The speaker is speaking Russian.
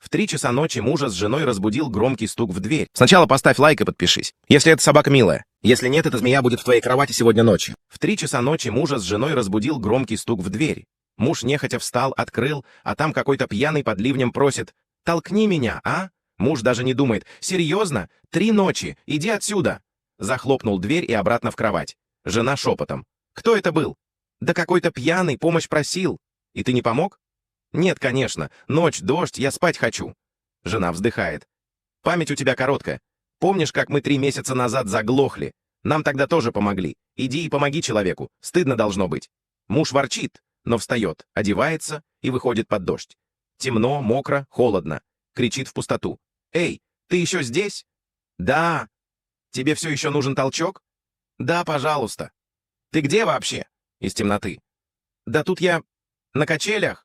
В 3 часа ночи мужа с женой разбудил громкий стук в дверь. Сначала поставь лайк и подпишись, если эта собака милая. Если нет, эта змея будет в твоей кровати сегодня ночью. В 3 часа ночи мужа с женой разбудил громкий стук в дверь. Муж нехотя встал, открыл, а там какой-то пьяный под ливнем просит: «Толкни меня, а?» Муж даже не думает: «Серьезно? 3 ночи, иди отсюда!» Захлопнул дверь и обратно в кровать. Жена шепотом: «Кто это был?» «Да какой-то пьяный, помощь просил. И ты не помог?» «Нет, конечно. Ночь, дождь, я спать хочу». Жена вздыхает: «Память у тебя короткая. Помнишь, как мы 3 месяца назад заглохли? Нам тогда тоже помогли. Иди и помоги человеку. Стыдно должно быть». Муж ворчит, но встает, одевается и выходит под дождь. Темно, мокро, холодно. Кричит в пустоту: «Эй, ты еще здесь?» «Да». «Тебе все еще нужен толчок?» «Да, пожалуйста». «Ты где вообще?» Из темноты: «Да тут я на качелях».